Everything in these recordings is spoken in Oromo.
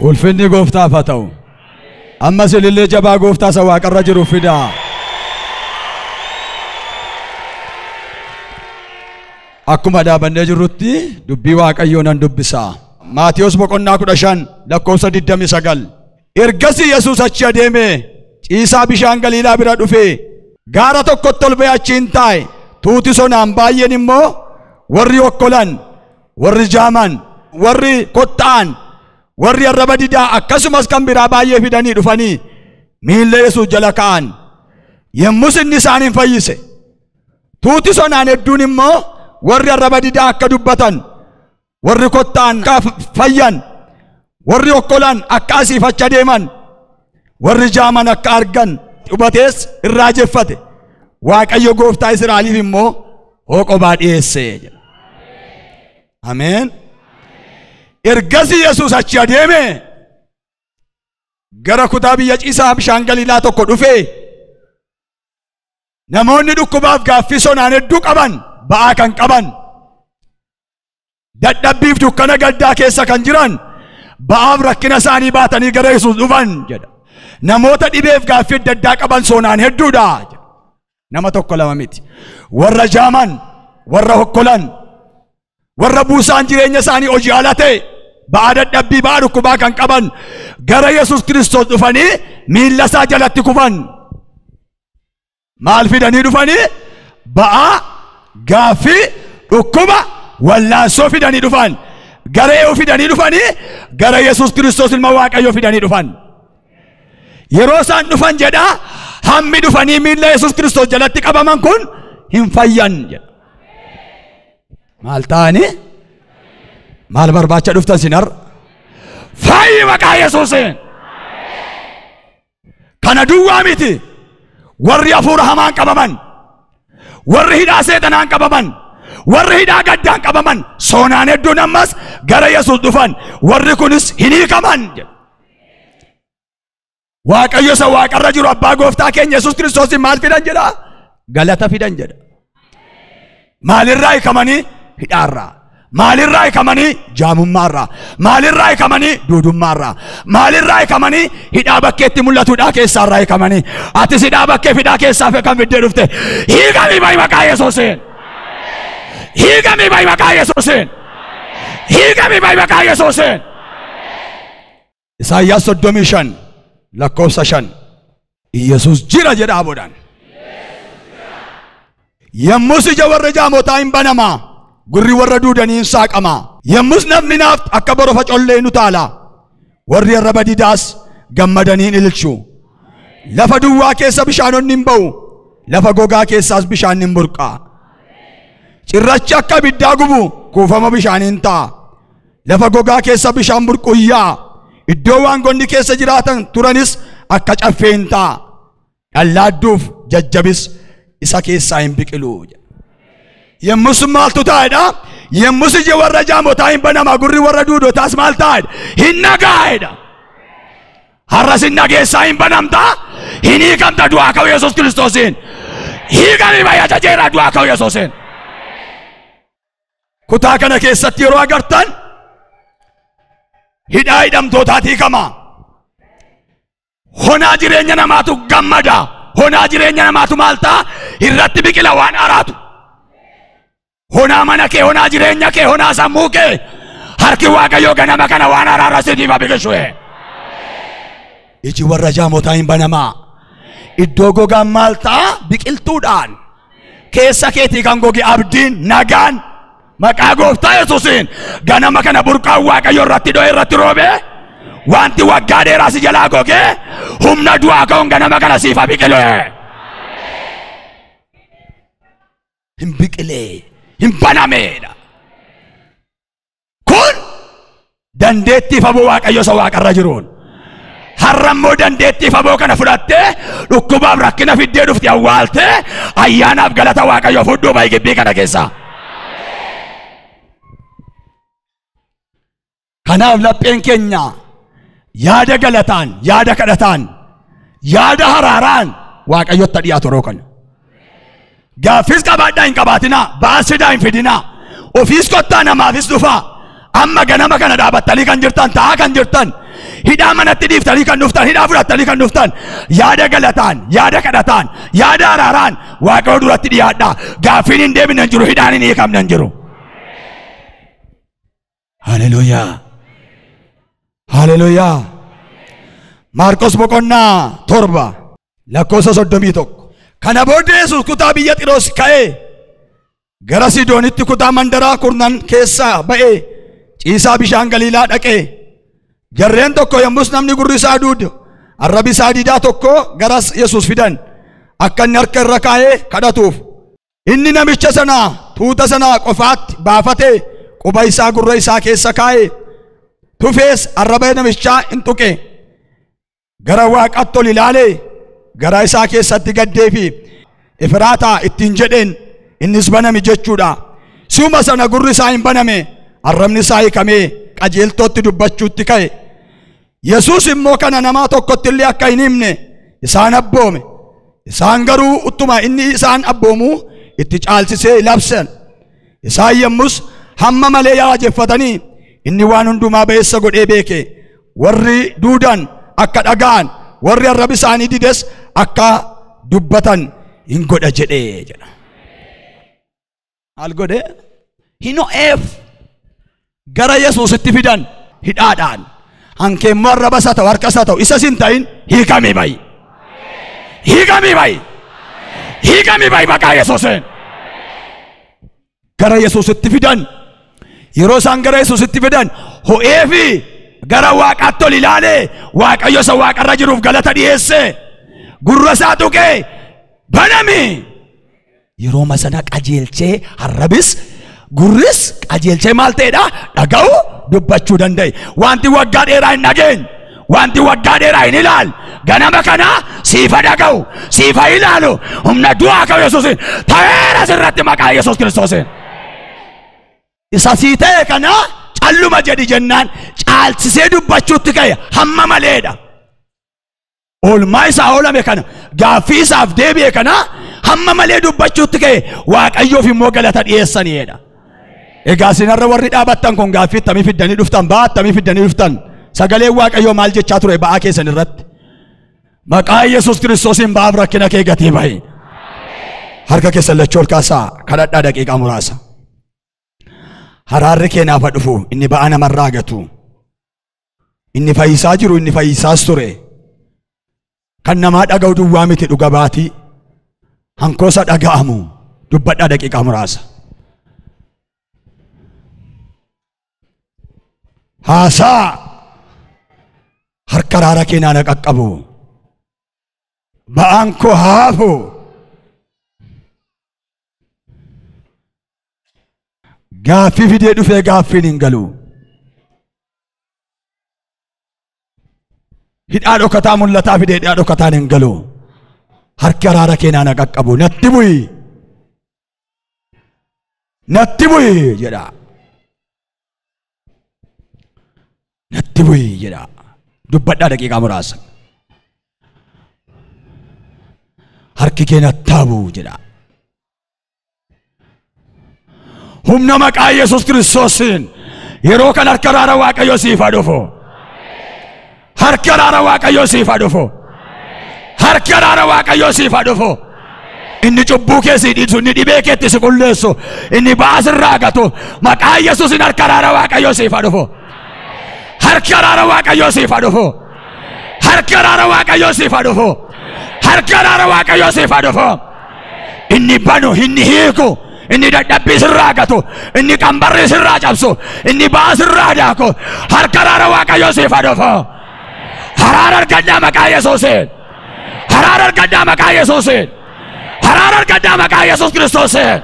ulfinni gooftaaf haa ta'u. Ammas ilillee jabaa gooftaa isa waaqarra jiru fidaa. Akkuma dhaabannee jirrutti dubbii Waaqayyoo nan dubbisaa. Maatiyos boqonnaa 15 lakkoofsa 29. Ergasii Yesuus achi adeeme ciisaa bishaan Galiilaa bira dhufe gaara tokkotti ol ba'ee achiin taa'e. Tuuti sonaan baay'een immoo warri okkolan, warri jaaman, warri kotta'an, warri arraba didaa akkasumas kan biraa baay'ee fidanii dhufanii miilla Yesuus jala ka'an. Yommus inni isaaniin fayyise. Tuuti sonaan hedduun immoo warri arraba didaa akka dubbatan, warri kotta'an akka fayyan, warri okkolan akka asiif achi adeeman, warri jaaman akka argan hubatees irraa jeffate. Waaqayyo gooftaa Israa'eliif immoo hooqobaa dhiyeesse. Ameen. Ergasii Yesuus achi adeeme gara kutaa biyya ciisaa bishaan Galiilaa tokko dhufe. Namoonni dhukkubaaf gaaffii sonaan hedduu qaban ba'aa kan qaban, dadhabbiif dukkana gaddaa keessa kan jiran ba'aaf rakkina isaanii baatanii gara Yesuus dhufan jedha. Namoota dhibeef gaaffii adda addaa qaban sonaan hedduudha. Nama tokko lama miti. Warra jaaman, warra hokkolan, warra buusaan jireenya isaanii hojii ala ta'e ba'aa dadhabbii ba'aa dhukkubaa kan qaban gara Yesuus Kiristoos dhufanii miilla isaa jalatti kufan. Maal fidanii dhufanii? Ba'aa, gaaffii, dhukkuba, wallaansoo fidanii dhufan. Gara eenyu fidanii dhufanii? Gara Yesuus Kiristoos ilma Waaqayyoo fidanii dhufan. Yeroo isaan dhufan jedha hammi dhufanii miilla Yesuus Kiristoos jalatti qabaman kun hin fayyan jedha. Maal ta'anii? Maal barbaacha dhuftan sinar? Fayyi maqaa Yesuusiin. Kana duwwaa miti. Warri hafuura hamaan qabaman, warri hidhaa seexanaan qabaman, warri hidhaa gaddaan qabaman sonaan hedduun ammas gara Yesuus dhufan. Warri kunis hin hiikaman jedha. Waaqayyo isa waaqarra jiru abbaa gooftaa keenya Yesuus Kiristoosiin maal fidan jedha? Galata fidan jedha. Maalirraa hiikamanii? Hidhaarraa. Maalirraa hiikamanii? Jaamummaarraa. Maalirraa hiikamanii? Duudummaarraa. Maalirraa hiikamanii? Hidhaa bakkeetti mul'atuudhaa keessaarraa hiikamanii. Atis hidhaa bakkee hidhaa keessaaf kan fiddee dhufte hiikamii ba'i maqaa Yesuusiin. Hiikamii ba'i maqaa Yesuusiin. Hiikamii ba'i maqaa Yesuusiin. Isaayyaas 35 lakkoofsa 5. Yesuus jira jedha aboodhaan. Yommus ija warra jaamotaa hin banamaa, gurri warra duudanii hin saaqamaa. Yommus namni naaf akka borofa collee nu taala, warri arraba didaas gammadanii hin ililchu. Lafa duwwaa keessa bishaanonni hin ba'u, lafa gogaa keessaas bishaan hin burqa. Cirrachi akka ibiddaa gubu kuufama bishaaniin ta'a. Lafa gogaa keessa bishaan burquyyaa. Iddoo waangonni keessa jiraatan turanis akka caffee hin ta'a. Dhallaadduuf jajjabis isa keessaa hin biqilu. Yommus maaltu taa'edha? Yommus iji warra jaamotaa hin banama, gurri warra duudotaas maal taa'edha? Hin nagaa'edha. Har'as hin nageessaa hin banamta, hin hiikamta du'aa ka'u Yesuus Kiristoosiin. Hiikamii ba'i ajajeera du'aa ka'u Yesuusiin. Kutaa kana keessatti yeroo agartan hidhaa hidhamtootaati hiikama. Honaa jireenya namaatu gammada. Honaa jireenya namaatu maal ta'a? Irratti biqila waan haaraatu. Honaa mana kee, honaa jireenya kee, honaa sammuu kee harki Waaqayyoo ganama kana waan haaraa siitiif biqilchu. Iji warra jaamotaa hin banamaa. Iddoo gogaan maal ta'a? Biqiltuudhaan. Keessa keetii kan goge abdiin, nagaan maqaa gooftaa Yesuusiin ganama kana burqaan Waaqayyoo irratti dho'e irratti roobe wanti waggaa dheeraa si jalaa goge humna du'aa ka'uun ganama kana siif biqile. Hin biqilee, hin banameedha. Kun dandeettii faboo Waaqayyo isa waaqarra jiruun. Har'a immoo dandeettii faboo kana fudhattee dhukkubaaf rakkina fiddee dhufti awwaaltee ayyaanaaf galata Waaqayyoo fuudhuu ba'i gibbii kana keessa. Kanaaf lapheen keenya yaada galataan, yaada kadhataan, yaada haraaraan Waaqayyotti dhiyaatu yeroo kana. Gaaffis qabaadhaa hin qabaatinaa, ba'aas fidaa hin fidinaa. Ofiis kottaa namaafis dhufaa. Amma ganama kana dhaabattanii kan jirtan, taa'aa kan jirtan hidhaa manatti dhiiftanii kan dhuftan, hidhaa fudhattanii kan dhuftan, yaada galataan, yaada kadhataan, yaada araaraan Waaqayyo duratti dhiyaadhaa. Gaaffiin hin deebine hin jiru, hidhaan hin hiikamne hin jiru. Haleluuyaa, haleluuyaa. Maarqos boqonnaa 7 lakkoofsa 31. Kana booddee Yesuus kutaa biyya Xiiroos ka'ee gara Sidoonitti kutaa mandaraa kurnan keessaa ba'ee ciisaa bishaan Galiilaa dhaqee, jarreen tokko yommus namni gurri isaa duudu arrabi isaa diidaa tokko garas Yesuus fidan akka inni harka irra kaa'ee kadhatuuf. Inni namicha sana tuuta sana qofaatti baafatee quba isaa gurra isaa keessa kaa'ee tufees arraba namichaa hin tuqe. Gara Waaqaatti ol ilaalee gara isaa keessatti gaddee fi Efraataa ittiin jedheen, innis baname jechuudha. Si'uma sana gurri isaa hin baname, arrabni isaa hiikamee qajeeltootti dubbachuutti ka'e. Yesuus immoo kana namaa tokkotti illee akka hin himne isaan abboome. Isaan garuu uttuma inni isaan abboomuu itti caalchisee labsan. Isaan yommus hamma malee yaajeffatanii inni waan hundumaa ba'eessa godhee beeke. Warri duudan akka dhaga'an, warri arrabi isaanii dides akka dubbatan hin godha jedhee jedha. Maal godhe? Hino'eef gara Yesuusitti fidan hidhaadhaan. Hankeemmoo arraba isaa ta'u, harka isaa ta'u, isas hin ta'in hiikamii ba'i. Hiikamii ba'i. Hiikamii ba'i maqaa Yesuusiin. Gara Yesuusitti fidan. Yeroo isaan gara Yesuusitti fidan ho'ee fi gara Waaqaatti ol ilaalee Waaqayyo isa Waaqarra jiruuf galata dhiyeesse. Gurra isaa tuqee baname. Yeroo masana qajeelchee arrabis gurris qajeelchee maal ta'edha? Dhaga'u dubbachuu danda'e. Wanti waggaa dheeraa hin dhageenye, wanti waggaa dheeraa hin ilaalle ganama kana siifa dhaga'u, siifa ilaalu humna du'aa qabu Yesuusin ta'eera sirratti maqaa Yesuus Kiristoosiin. Isa sii ta'e kana calluma jedhi jennaan caalchisee dubbachuutti ka'e hamma maleedha. Oolmaa isaa oolame kana, gaaffii isaaf deebi'e kana hamma malee dubbachuutti ka'e Waaqayyoof immoo galata dhiyeessaniidha. Egaa sinarra warri dhaabattan kun gaaffii attamii fiddanii dhuftan, ba'aa attamii fiddanii dhuftan? Sagaleen Waaqayyoo maal jechaa ture ba'aa keessan irratti? Maqaa Yesuus Kiristoosiin ba'aaf rakkina kee gatii ba'i. Harka keessan lachuu ol kaasaa kadhadhaa daqiiqaa muraasa. Haraarri kee naaf dhufu, inni ba'aa namarraa gatu, inni fayyisaa jiru, inni fayyisaas ture, kan namaa dhaga'u duwwaa miti dhuga baatii, hankoosa dhaga'amu dubbadhaa daqiiqaa muraasa. Haasaa harka raara keenyaa na qaqqabu, ba'aan koo haafu. Gaaffii fidee dhufee gaaffiin hin galu. Hidhaa dhokataa mul'ataa fidee hidhaa dhokataan hin galu. Harki araara keenyaa na qaqqabu. Natti bu'i, natti bu'i jedha. Natti bu'i jedha. Dubbadhaa daqiiqaa muraasa. Harki kee natti haa bu'u jedha. Humna maqaa Yesuus Kiristoosiin yeroo kan harka araara Waaqayyoo siif haa dhufu. Harki araara Waaqayyoo siif haa dhufu. Harki araara Waaqayyoo siif haa dhufu. Inni cubbuu kee si dhiisu, inni dhibee keetti si qulleessu, inni ba'aa sirraa gatu maqaa Yesuusiin harka araara Waaqayyoo siif haa dhufu. Harki araara Waaqayyoo siif haa dhufu. Harki araara Waaqayyoo siif haa dhufu. Harki araara Waaqayyoo siif haa dhufu. Inni banu, inni hiiku, inni dadhabbii sirraa gatu, inni qambarri sirraa cabsu, inni ba'aa sirraa daaku harka araara Waaqayyoo siif haa dhufu. Haraara argadhaa maqaa Yesuusiin. Haraara argadhaa maqaa Yesuusiin. Haraara argadhaa maqaa Yesuus Kiristoosiin.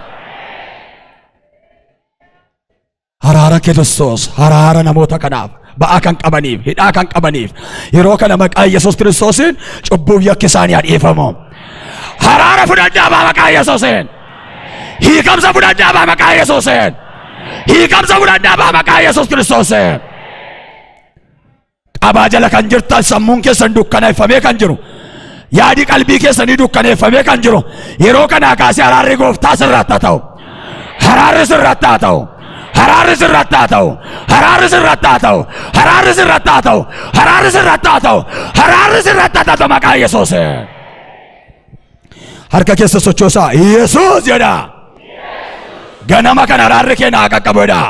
Haraara Kiristoos, haraara namoota kanaaf, ba'aa kan qabaniif, hidhaa kan qabaniif yeroo kana maqaa Yesuus Kiristoosiin cubbuuf yakki isaanii haa dhiifamu. Haraara fudhadhaa maqaa Yesuusiin. Hiikamsa fudhadhaa maqaa Yesuusiin. Hiikamsa fudhadhaa maqaa Yesuus Kiristoosiin. Qabaa jala kan jirtan sammuun keessan dukkaneeffamee kan jiru, yaadi qalbii keessanii dukkaneeffamee kan jiru yeroo kana kaasee haraarri Gooftaa sirratti haa ta'u. Haraarri sirratti haa ta'u. Hararis irrattatau. Hararis irrattatau. Hararis irrattatau. Hararis irrattatau. Hararis irrattatau maqaa Yesuusiin. Harka keessa sochoosaa Yesuus jedha. Ganama kana araarri kee naa qaqqabudha.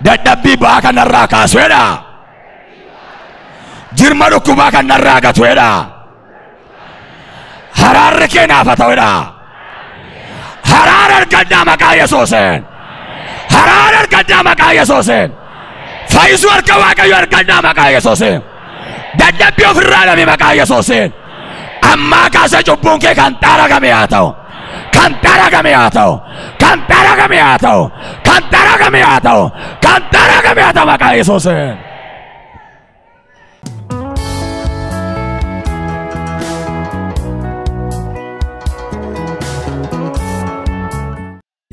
Dadhabbii ba'aa kanarraa kaasuudha. Jirma dhukkubaa kanarraa gatuudha. Araarri kee naaf haa ta'uudha. Araara argadhaa maqaa Yesuusiin. Araara argadhaa maqaa Yesuusiin. Fayyisuu harka Waaqayyo argadhaa maqaa Yesuusiin. Dadhabbii ofirraa dhabi maqaa Yesuusiin. Ammaa kaasee cubbuun kee kan xaaragame haa ta'u. Kan xaaragame haa ta'u. Kan xaaragame haa ta'u. Kan xaaragame haa ta'u. Kan xaaragame haa ta'u maqaa Yesuusiin.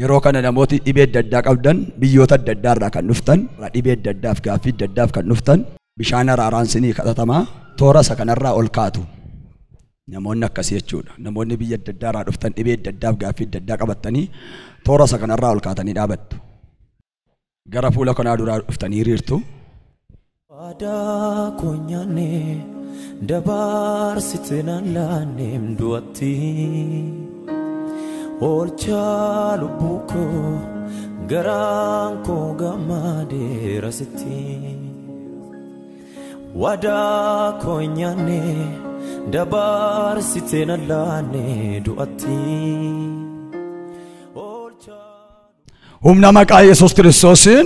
Yeroo kana namooti dhibee adda addaa qabdan biyyoota adda addaa irraa kan dhuftan dhibee adda addaaf gaaffii adda addaaf kan dhuftan bishaan araaraan sinii kadhatamaa toora isa kanarraa ol kaatu. Namoonni akkasii jechuudha. Namoonni biyya adda addaa irraa dhuftan dhibee adda addaaf gaaffii adda addaa qabatanii toora isa kanarraa ol kaatanii dhaabattu. Gara fuula kanaa duraa dhuftanii hiriirtu. Waadaa koonyaanne dabaarsite naan laanneem du'atti. Olcha lubbuu koo garaan koo gammadeera sitti. Waadaa koonyaanne dabaarsite naan laanne du'atti. Humna maqaa Yesuus Kiristoosiin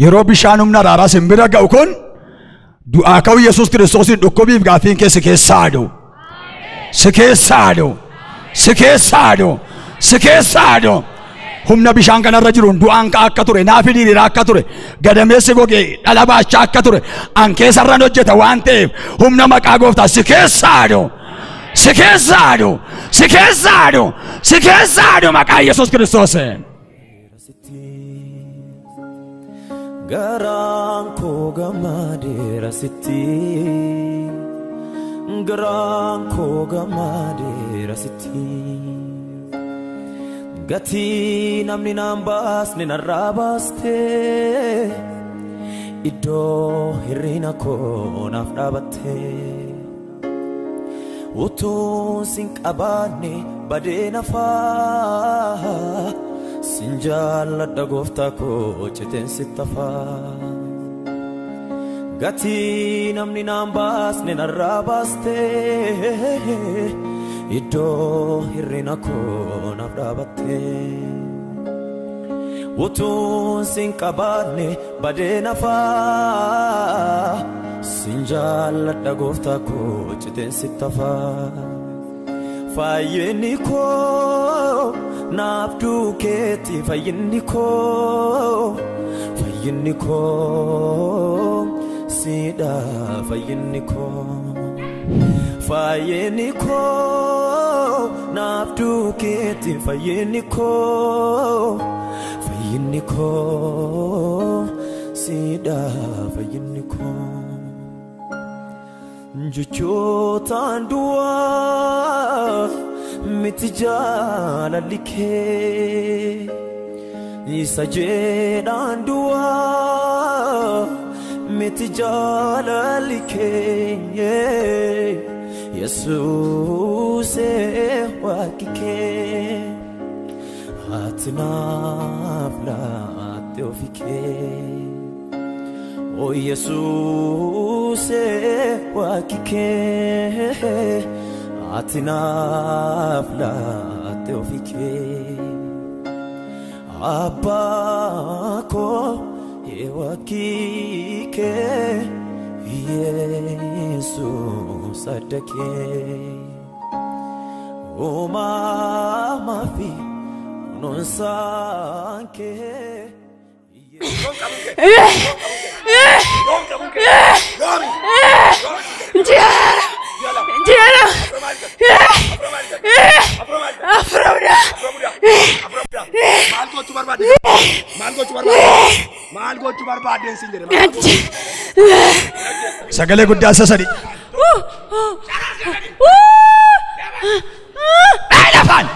yeroo bishaan humna araaraa sin bira ga'u kun du'aa ka'u Yesuus Kiristoosiin dhukkubiif gaaffiin kee si keessaa adu. Si keessaa adu. Si keessaa adu. Si keessaa adu. Humna bishaan kanarra jiruun du'aan ka akka ture naafi diriiraa akka ture gadameessi gogee dhala baachaa akka ture an keessarran hojjeta waan ta'eef humna maqaa gooftaa si keessaa adu. Si keessaa adu. Si keessaa adu. Si keessaa adu maqaa Yesuus Kiristoosiin. Garaan koo gammadeera sitti. Garaan koo gammadeera sitti. Gatii namni naan baasne narraa baaste. Iddoo hirrina koo naaf dhaabatte. Utuun sin qabaanne badee nafaa. Sin jaalladha gooftaa koo citeen sitti hafaa. Gatii namni naan baasne narraa baaste. Iddoo hirrina koo naaf dhaabatte. Utuun sin qabaanne badee nafaa. Sin jaalladha gooftaa koo citeen sitti hafaa. Fayyinni koo naaf duukeetti fayyinni koo. Fayyinni koo siidha fayyinni koo. Fayyinni koo naaf duukeetti fayyinni koo. Fayyinni koo siidha fayyinni koo. Jechotaan du'aa miti jaalalli kee. Isa jedhaan du'aa miti jaalalli kee. Yesuusee waaqi kee. Ati naaf laatte ofi kee. Oh Yesuusee waaqi kee. Ati naaf laatte ofi kee. Abbaa koo waaqi kee. Yesuus adda kee. Uumama fi kunuunsaan kee. Diana, Afroda. Sagalee guddaa sasadi. Lafaan.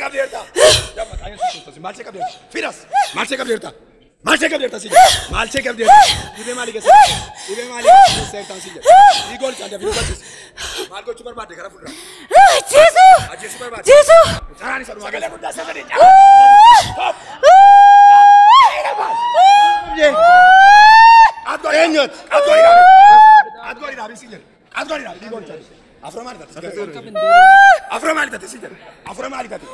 kabdeerta. Damma qaayyesu Kiristoos maal kabdeerta. Firas maal kabdeerta. Maal kabdeerta si. Maal kabdeerta. Dhibee maali geessa. Dhibee maali seertaan si. Igol kan dafi batis. Maal gochuu barbaade gara fuuldura. Jesu. Jesu barbaade. Jesu. Saraan isa dhumaa galee guddaa sagalee. Eenyuut. Adgoori dhaabii si jedhe. Adgoori dhaabii igol kan. Afura maali taate. Afura maali taate si jedhe. Afura maali taate.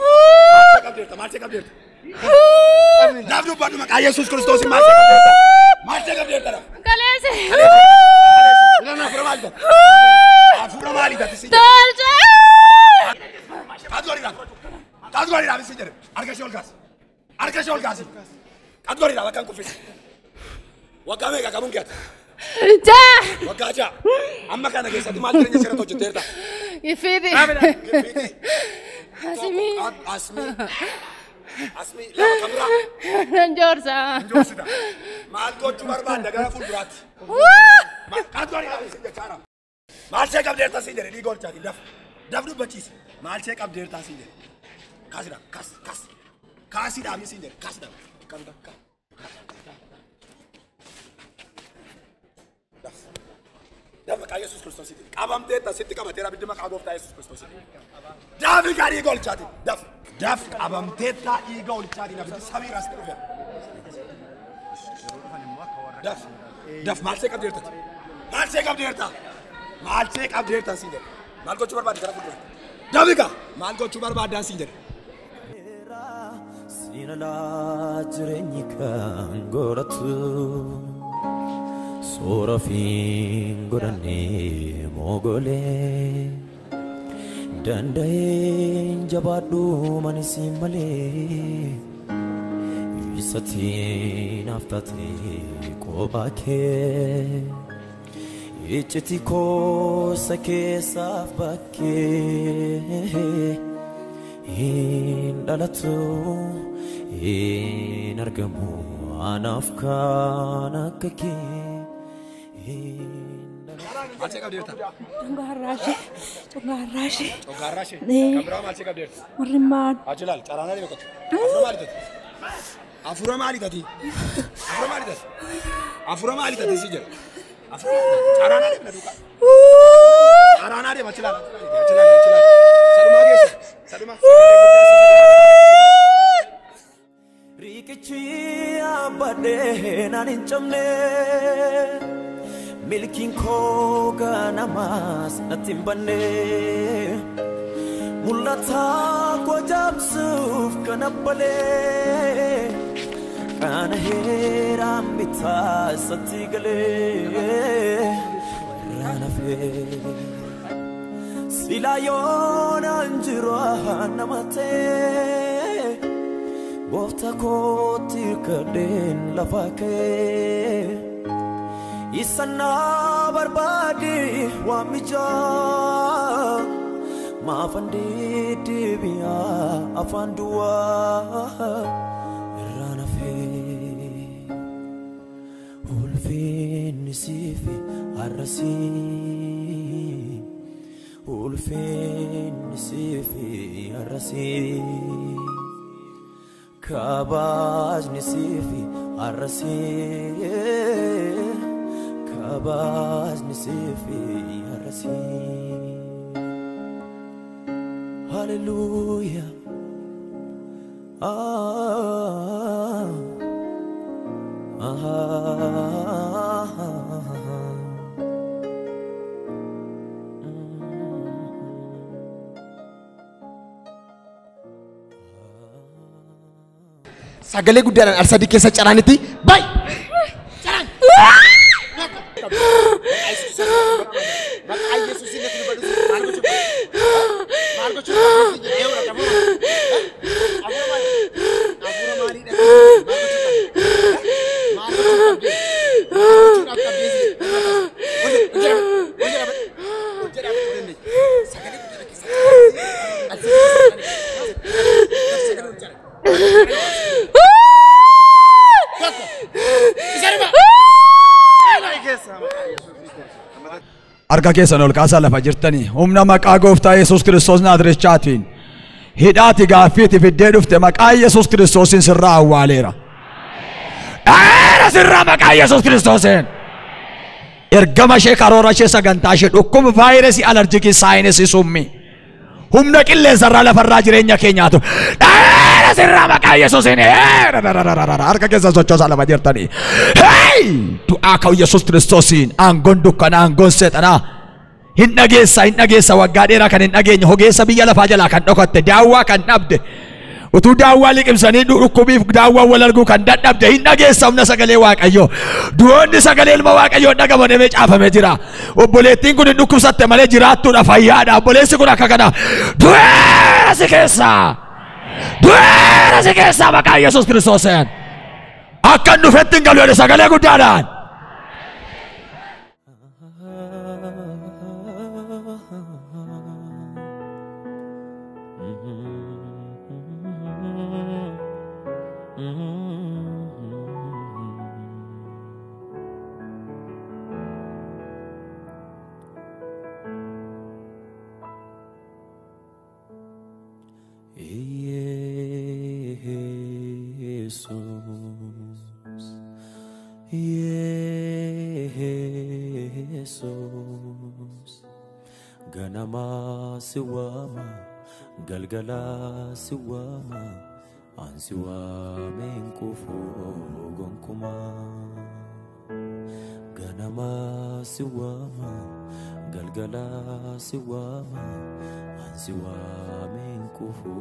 Maal kabdeerta. Daaf dubbadhu maqaa Yesuus Kiristoos maal kabdeerta. Maal kabdeerta. Kaleese. Ilana afura maali taate. Afura maali taate si jedhe. Tolche. Adgoori dhaabii si jedhe. Harka ishee ol kaasi. Harka ishee ol kaasi. Adgoori dhaabii akkan kuffise. Waggaa meeqa qabuun keeti. Waggaa ja'a. Amma kana keessatti maal jireenya seera hojjetteerta. Ifiti. Asmi. Asmi lama kabiraa. Nanjorsa. Nanjoorsita. Maal gochuu barbaadda gara fuulduraatti. Adgoori dhaabii si jechaara. Maal ishee qabdeerta si jedhe dhiiga olchaati daf. Daf dubbachiise. Maal ishee qabdeerta si jedhe. Kaasidha. Kas. Kaasii dhaabii si jedhe. Kaasidha. Daf maqaa Yesuus Kiristoos qabamteetta sitti qabateera biddi maqaa gooftaa Yesuus Kiristoos. Daafi gaa dhiiga olchaati. Daf qabamteetta dhiiga olchaati nabdi samii raasti dhufe. Daf maal ishee qabdeerta. Maal ishee qabdeerta. Maal ishee qabdeerta siin jedhe. Maal gochuu barbaadde gara fuulduraatti. Dafi gaa maal gochuu barbaaddan siin jedhe. Sinalaa jireenyi kan godhatu soora fiin godhannee moogolee danda'een jabaadhuu manisi malee isatiin haftatee kophaa kee iccitii koosa keessaaf bakkee hin dhalatu. In argamu anaaf kan akka kee. Maal ishee qabdeerta. Conggarraashee. Kan biraa maal ishee qabdeerta. Marrimmaan. Achi ilaali caraanaa deematu. Afura maali taati. Afura maali taati si jedha. Caraanaa deemna duukaa. Caraanaa deema achi ilaali. Sadumaa geessa. Sadumaa. Rikichi abadee naan hin cabne milkiin koo ganamas natti hin banne mul'ata koo jaamsuuf kan abbalee kana heeraan bitaa isatti galee irraan hafee silaa yoonaan jiru nama ta'e. Bofta kooti kadeen lafa kee isana barbaadi waamijaa maafan deebi'aa afaan duwwaa irraan hafee ulfinni siifi arrasii ulfinni siifi arrasii. Kabajni sifi arrasii kabajni sifi arrasii. Hallelujah. Sagalee guddaan al-sadii keessa caraanitti bay caraan maqaa Yesuusiin natti dubbattu maal gochuun Arga keessan ol kaasaa lafa jirtanii humna maqaa gooftaa Yesuus Kiristoos Naazreechaatiin hidhaati gaaffiiti fiddee dhufte maqaa Yesuus Kiristoosiin sirraa awwaaleera. Sirraa maqaa Yesuus Kiristoosiin. Ergama ishee karoora ishee sagantaa ishee dhukkuba vaayirasii alarjikii saayinesii summii humna qilleensarraa lafarraa jireenya keenyaatu sirraa maqaa Yesuusiin harka keessa sochoosaa lama jirtanii du'aa ka'u Yesuus Kiristoosiin aangoon dukkanaa aangoon seexanaa hin dhageessa waggaa dheeraa kan hin dhageenye hogeessa biyya lafaa jalaa kan dhokatte daawwaa kan dhabde utuu daawwaa liqimsanii dhukkubiif daawwaa wal arguu kan dadhabde hin dhageessa humna sagalee Waaqayyoo du'oonni sagalee ilma Waaqayyoo dhagamadamee caafamee jira. Obboleettiin kun hin dhukkubsatte malee jiraattuudha fayyaadha. Obboleessi kun akka kana du'eera si keessaa maqaa Yesuus Kiristoosiin akka hin dhufetti hin galu sagalee guddaadhaan. Ganama siwama galgala siwama ansiwame nkufu gonkuma ganama siwama galgala siwama ansiwame nkufu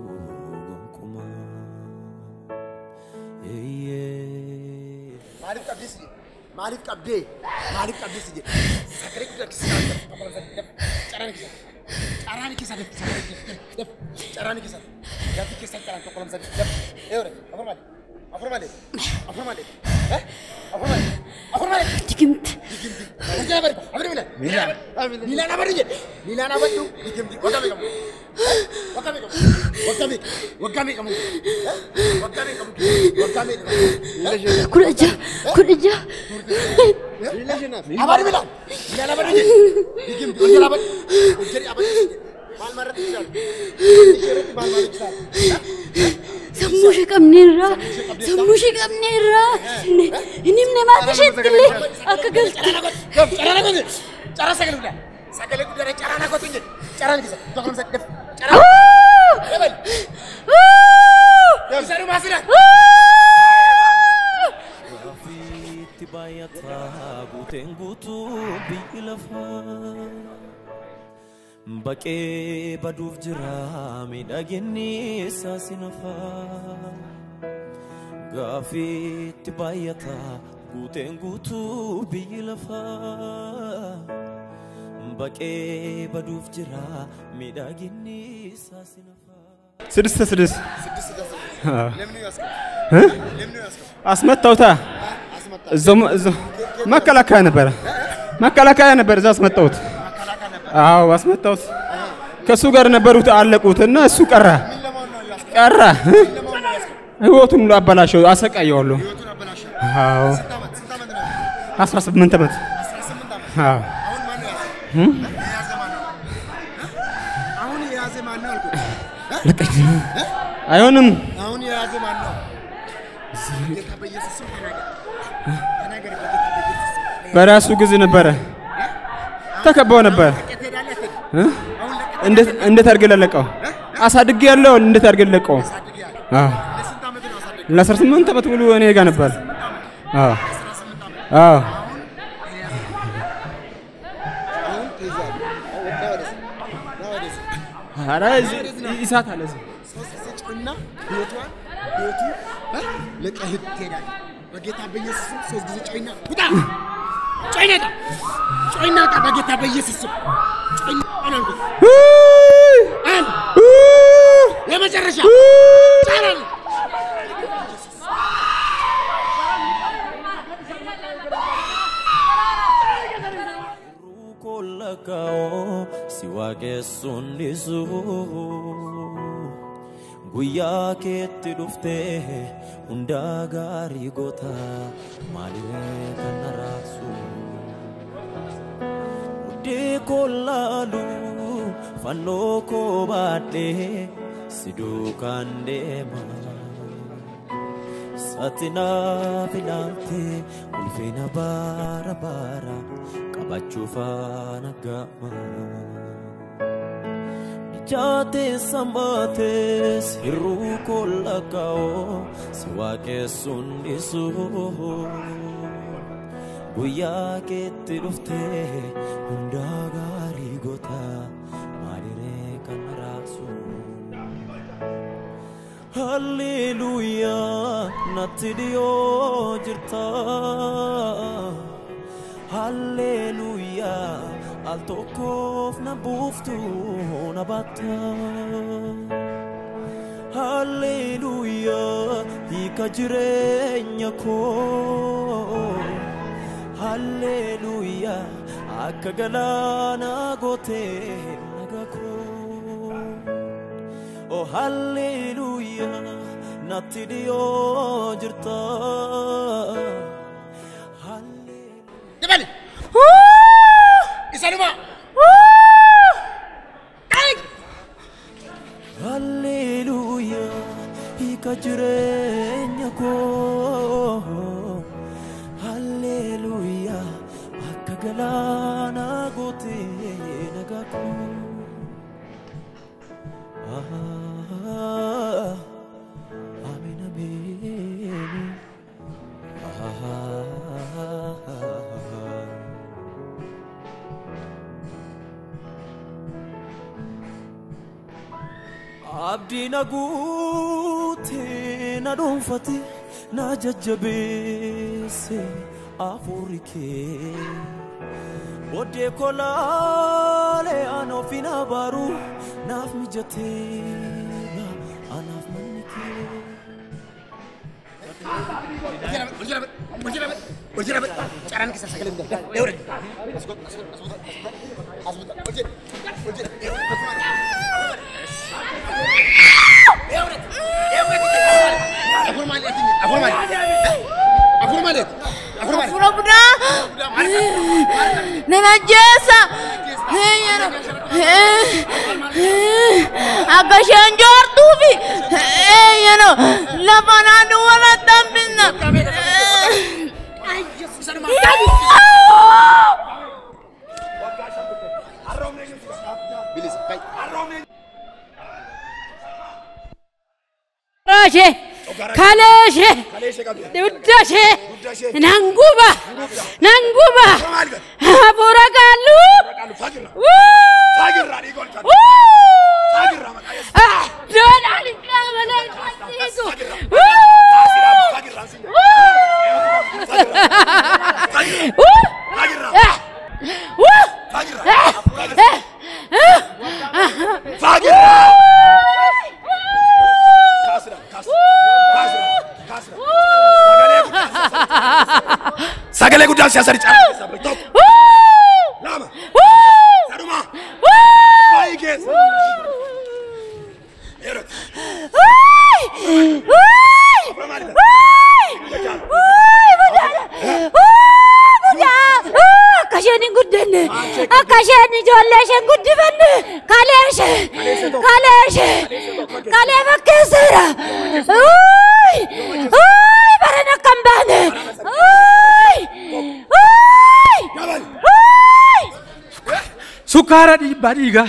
gonkuma Maalif qabdee je sagalee guddaa caraan keessa gaaffii keessa caraan tokko lamsa eewre afur malee Dikimti. Milaan abaddu dikimti wakame kamu Kudaja. abadi milaan abaddu dikimti ojjala abad ojjari abad maal marratti jiraatu maal marratti Sammushi qabneerra. Inimne maati sheettille akka galti. Cara sagalee guddaa caraan akka tunje caraan kisa tokko def caraan Saru masira Gaafiitti baay'ataa guuteen guutuu biyyi lafaa Baqee baduuf jira miidhaginni isaa sinafaa Gaafiitti baay'ataa guuteen guutuu biyyi lafaa Baqee baduuf jira miidhaginni isaa sinafaa ስድስት አስመጣውታ መከላከያ ነበር እዛ አስመጣውት አዎ አስመጣውት ከሱ ጋር ነበሩት አለቁትና እሱ ቀራ ህይወቱን ሁሉ አበላሸው አሰቃየዋለሁ አዎ 18 ዓመት አዎ አሁን የያዘ ማን ነው አልኩት ለቀኝ አይሆንም አሁን የያዘ ማን ነው ጌታ በኢየሱስ ስም ተናገር በጌታ በኢየሱስ በራሱ ጊዜ ነበረ ተከበው ነበር እንዴት አድርገህ ለለቀው አሳድጌ ያለው እንዴት አድርገህ ለለቀው አዎ ለ18 ዓመት ሙሉ እኔ ጋር ነበር አዎ አዎ አረ ኢሳት አለ ጭና ህይወቷን ለቀህት ትሄዳለህ በጌታ በኢየሱስ ስም 3 ጊዜ ጮይና ውጣ ጮይና በጌታ በኢየሱስ ስም ጮይና አንድ የመጨረሻ ጫራል Kolakao siwage sundisu Guya ketti dufte undagari gota malive kanarasu Ude kolalu fanno ko bade siduukaan deema satinaa filante ulfina bara bara qabachuufaan agama jate samate sirru kollakao siwake sundisu guya ketti dufte hunda gari gota marire kan rasu hallelujah natidio jirta hallelujah altokof na buftu na bata hallelujah ikajirenya ko hallelujah akagalana gote nagako oh hallelujah natidio jirta Debali Isaluma hallelujah ikajirenya ko hallelujah akagalana gote nagako amen amen abdi nagute na donfati na jajjabese afurike bode kolale anofina baru naf mijate anaf manike Berjalan caranya kisah sekali udah. Ya udah. Kaleeshe duddashe nanguba hafuura qaallu doodhaan qaamalee qasiisu Sagale guddaa siyaasa dicaa sabri tokko lama saruma baay'ee keessa akkasheen guddanne akkasheen ijoollee isheen guddifanne kalee fakkeesseera barana kan baane Sukara di badiga.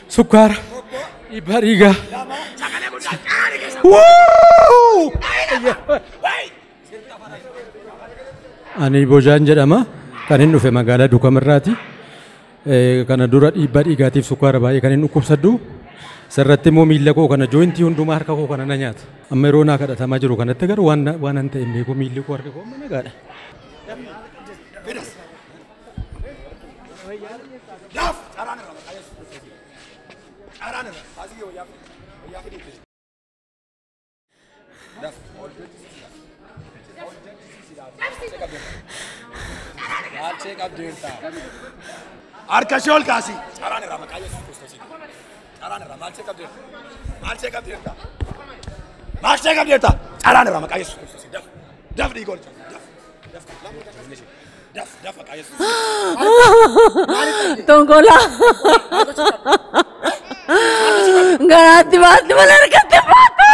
Sukara di badiga. Ani Bojan jedhama kan inni dhufe magaalaa Dukamirraati. Kana dura dhiibbaa dhiigaatiif sukkaara baay'ee kan inni dhukkubsadhu. Sarratti immoo miilla koo kana jointii hundumaa harka koo kana na nyaata. Amma yeroo naa kadhatamaa jiru kanatti garuu waan an ta'e beeku miilli koo harka koo amma nagaadha. Arkashol kasi. Caraan irraa maqaa Yesuus Kiristoos. Caraan irraa maal cheekab deerta? Maal cheekab deerta? Caraan irraa maqaa Yesuus Kiristoos. Daf dhiigoon. Dafa ka Yesuus. Tonggola. Ganatti baatti malargatti baatu.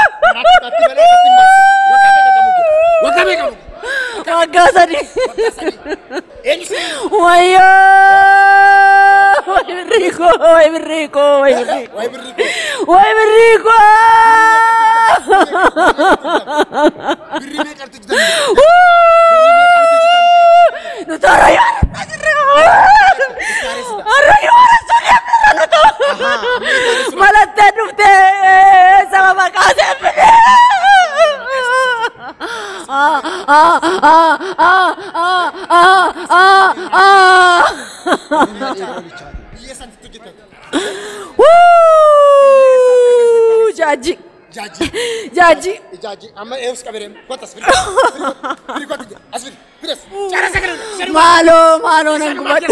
Wakame kamu. Wagga sadi. Eenyu si? Wayyo. Way Rico. Birri mee qartu jitan. Nutara ya. Malatte dufte sama makasih. Biyesan tu jitan. Jaji. Amma eus kaberem. Kotas bir. Bir kot. Asbir. Biraz. Cara sekali. Malo nang kubat.